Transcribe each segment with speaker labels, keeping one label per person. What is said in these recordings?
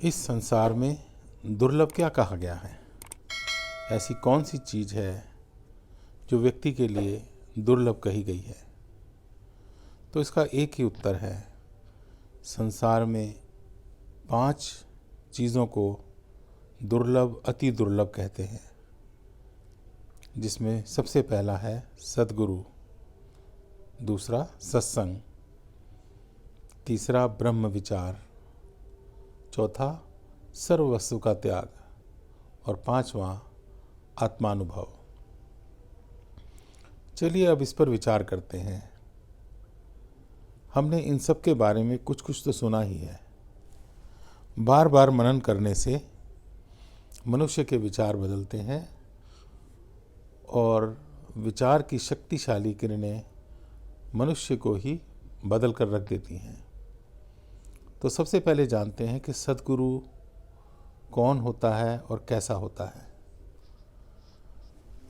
Speaker 1: इस संसार में दुर्लभ क्या कहा गया है? ऐसी कौन सी चीज़ है जो व्यक्ति के लिए दुर्लभ कही गई है? तो इसका एक ही उत्तर है, संसार में 5 चीज़ों को दुर्लभ, अति दुर्लभ कहते हैं, जिसमें सबसे पहला है सद्गुरु, दूसरा सत्संग, तीसरा ब्रह्म विचार, चौथा सर्व वस्तु का त्याग और पांचवा आत्मानुभव। चलिए अब इस पर विचार करते हैं। हमने इन सब के बारे में कुछ कुछ तो सुना ही है। बार बार मनन करने से मनुष्य के विचार बदलते हैं और विचार की शक्तिशाली किरणें मनुष्य को ही बदल कर रख देती हैं। तो सबसे पहले जानते हैं कि सद्गुरु कौन होता है और कैसा होता है।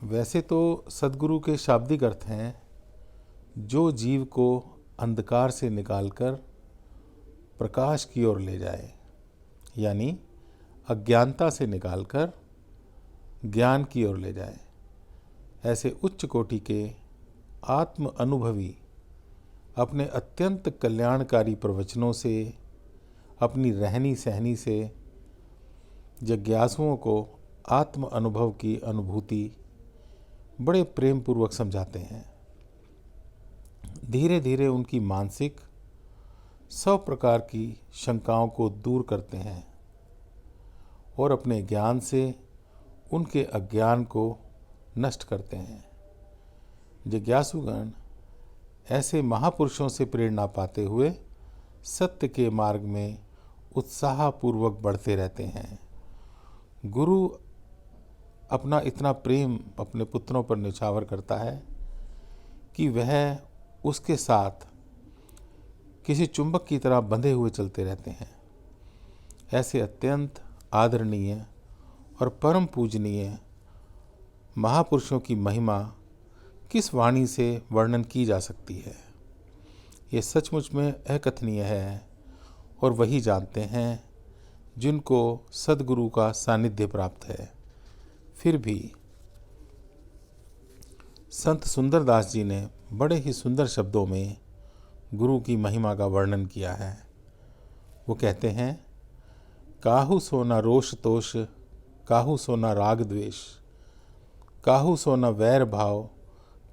Speaker 1: वैसे तो सद्गुरु के शाब्दिक अर्थ हैं जो जीव को अंधकार से निकालकर प्रकाश की ओर ले जाए, यानी अज्ञानता से निकालकर ज्ञान की ओर ले जाए। ऐसे उच्च कोटि के आत्म अनुभवी अपने अत्यंत कल्याणकारी प्रवचनों से, अपनी रहनी सहनी से जिज्ञासुओं को आत्म अनुभव की अनुभूति बड़े प्रेम पूर्वक समझाते हैं। धीरे धीरे उनकी मानसिक सब प्रकार की शंकाओं को दूर करते हैं और अपने ज्ञान से उनके अज्ञान को नष्ट करते हैं। जिज्ञासुगण ऐसे महापुरुषों से प्रेरणा पाते हुए सत्य के मार्ग में उत्साहपूर्वक बढ़ते रहते हैं। गुरु अपना इतना प्रेम अपने पुत्रों पर निछावर करता है कि वह उसके साथ किसी चुंबक की तरह बंधे हुए चलते रहते हैं। ऐसे अत्यंत आदरणीय और परम पूजनीय महापुरुषों की महिमा किस वाणी से वर्णन की जा सकती है? ये सचमुच में अकथनीय है और वही जानते हैं जिनको सद्गुरु का सानिध्य प्राप्त है। फिर भी संत सुंदरदास जी ने बड़े ही सुंदर शब्दों में गुरु की महिमा का वर्णन किया है। वो कहते हैं, काहू सोना रोष तोष, काहू सोना राग द्वेष, काहू सोना वैर भाव,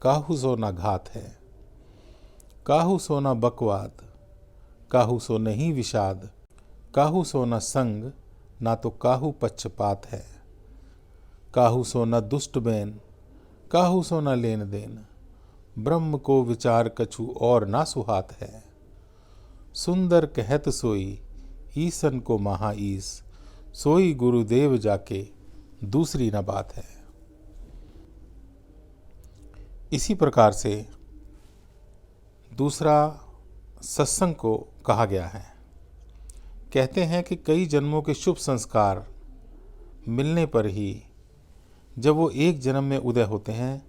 Speaker 1: काहू सोना घात है, काहू सोना बकवाद, काहू सो नहीं विषाद, काहू सोना संग, ना तो काहू पक्षपात है, काहू सोना दुष्ट बैन, काहू सोना लेन देन, ब्रह्म को विचार कछु और ना सुहात है, सुंदर कहत सोई, ईसन को महाईस, सोई गुरुदेव जाके दूसरी न बात है। इसी प्रकार से दूसरा सत्संग को कहा गया है। कहते हैं कि कई जन्मों के शुभ संस्कार मिलने पर ही जब वो एक जन्म में उदय होते हैं,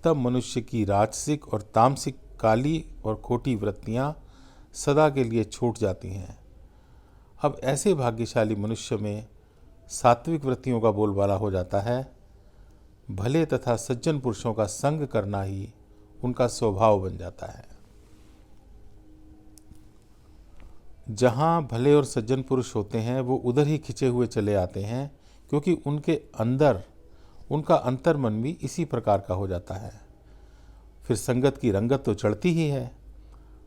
Speaker 1: तब मनुष्य की राजसिक और तामसिक काली और खोटी वृत्तियां सदा के लिए छूट जाती हैं। अब ऐसे भाग्यशाली मनुष्य में सात्विक वृत्तियों का बोलबाला हो जाता है। भले तथा सज्जन पुरुषों का संग करना ही उनका स्वभाव बन जाता है। जहाँ भले और सज्जन पुरुष होते हैं वो उधर ही खिंचे हुए चले आते हैं, क्योंकि उनके अंदर उनका अंतर्मन भी इसी प्रकार का हो जाता है। फिर संगत की रंगत तो चढ़ती ही है।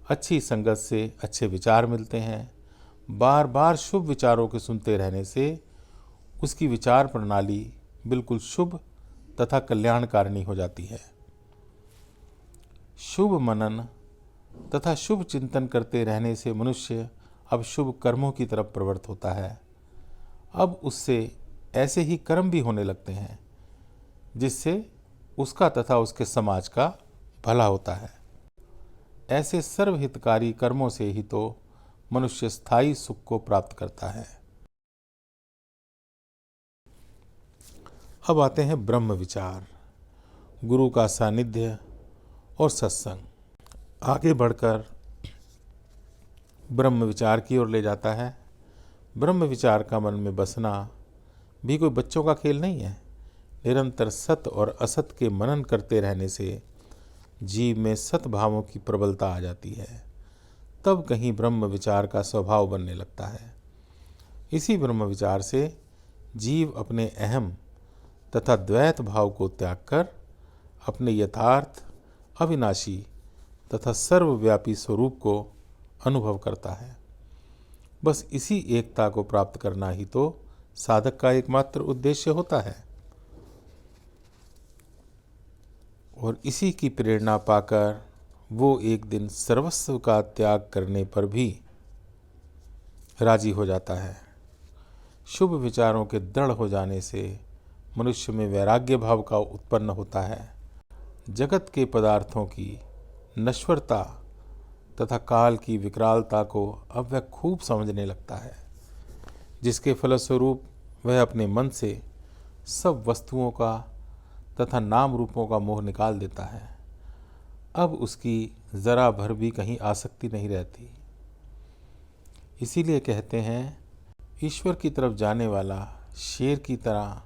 Speaker 1: अच्छी संगत से अच्छे विचार मिलते हैं। बार बार शुभ विचारों के सुनते रहने से उसकी विचार प्रणाली बिल्कुल शुभ तथा कल्याणकारिणी हो जाती है। शुभ मनन तथा शुभ चिंतन करते रहने से मनुष्य अब शुभ कर्मों की तरफ प्रवृत्त होता है। अब उससे ऐसे ही कर्म भी होने लगते हैं जिससे उसका तथा उसके समाज का भला होता है। ऐसे सर्वहितकारी कर्मों से ही तो मनुष्य स्थायी सुख को प्राप्त करता है। अब आते हैं ब्रह्म विचार, गुरु का सानिध्य और सत्संग। आगे बढ़कर ब्रह्म विचार की ओर ले जाता है। ब्रह्म विचार का मन में बसना भी कोई बच्चों का खेल नहीं है। निरंतर सत और असत के मनन करते रहने से जीव में सद्भावों की प्रबलता आ जाती है। तब कहीं ब्रह्म विचार का स्वभाव बनने लगता है। इसी ब्रह्म विचार से जीव अपने अहम तथा द्वैत भाव को त्याग कर अपने यथार्थ, अविनाशी तथा सर्वव्यापी स्वरूप को अनुभव करता है। बस इसी एकता को प्राप्त करना ही तो साधक का एकमात्र उद्देश्य होता है। और इसी की प्रेरणा पाकर वो एक दिन सर्वस्व का त्याग करने पर भी राजी हो जाता है। शुभ विचारों के दृढ़ हो जाने से मनुष्य में वैराग्य भाव का उत्पन्न होता है। जगत के पदार्थों की नश्वरता तथा काल की विकरालता को अब वह खूब समझने लगता है, जिसके फलस्वरूप वह अपने मन से सब वस्तुओं का तथा नाम रूपों का मोह निकाल देता है। अब उसकी जरा भर भी कहीं आसक्ति नहीं रहती। इसीलिए कहते हैं, ईश्वर की तरफ जाने वाला शेर की तरह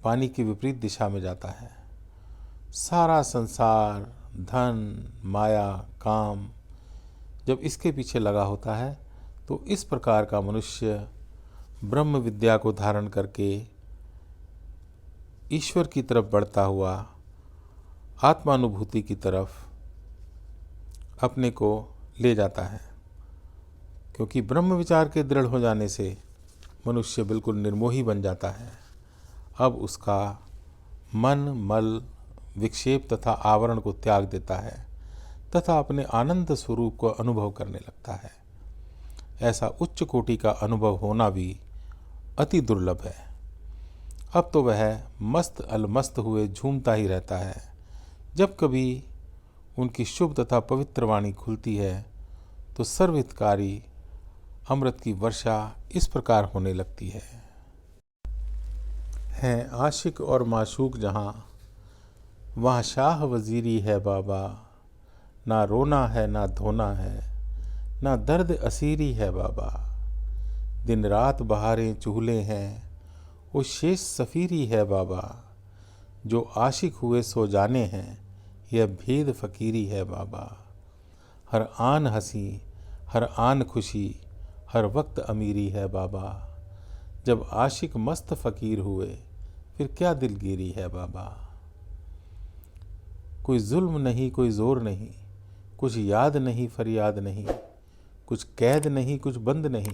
Speaker 1: पानी की विपरीत दिशा में जाता है। सारा संसार, धन, माया, काम जब इसके पीछे लगा होता है तो इस प्रकार का मनुष्य ब्रह्म विद्या को धारण करके ईश्वर की तरफ बढ़ता हुआ आत्मानुभूति की तरफ अपने को ले जाता है। क्योंकि ब्रह्म विचार के दृढ़ हो जाने से मनुष्य बिल्कुल निर्मोही बन जाता है। अब उसका मन, मल, विक्षेप तथा आवरण को त्याग देता है तथा अपने आनंद स्वरूप को अनुभव करने लगता है। ऐसा उच्च कोटि का अनुभव होना भी अति दुर्लभ है। अब तो वह मस्त अलमस्त हुए झूमता ही रहता है। जब कभी उनकी शुभ तथा पवित्र वाणी खुलती है तो सर्वहितकारी अमृत की वर्षा इस प्रकार होने लगती है। आशिक और माशूक जहाँ, वहाँ शाह वजीरी है बाबा। ना रोना है ना धोना है, ना दर्द असीरी है बाबा। दिन रात बहारें चूल्हे हैं, वो शेष सफीरी है बाबा। जो आशिक हुए सो जाने हैं, यह भेद फकीरी है बाबा। हर आन हंसी, हर आन खुशी, हर वक्त अमीरी है बाबा। जब आशिक मस्त फ़कीर हुए, फिर क्या दिलगिरी है बाबा। कोई जुल्म नहीं, कोई ज़ोर नहीं, कुछ याद नहीं, फरियाद नहीं, कुछ कैद नहीं, कुछ बंद नहीं,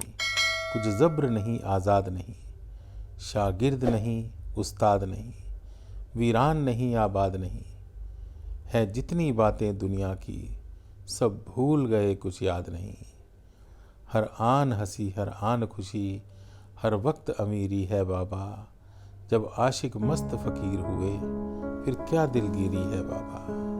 Speaker 1: कुछ ज़ब्र नहीं, आज़ाद नहीं, शागिर्द नहीं, उस्ताद नहीं, वीरान नहीं, आबाद नहीं। है जितनी बातें दुनिया की, सब भूल गए, कुछ याद नहीं। हर आन हंसी, हर आन खुशी, हर वक्त अमीरी है बाबा। जब आशिक मस्त फ़कीर हुए, फिर क्या दिलगिरी है बाबा।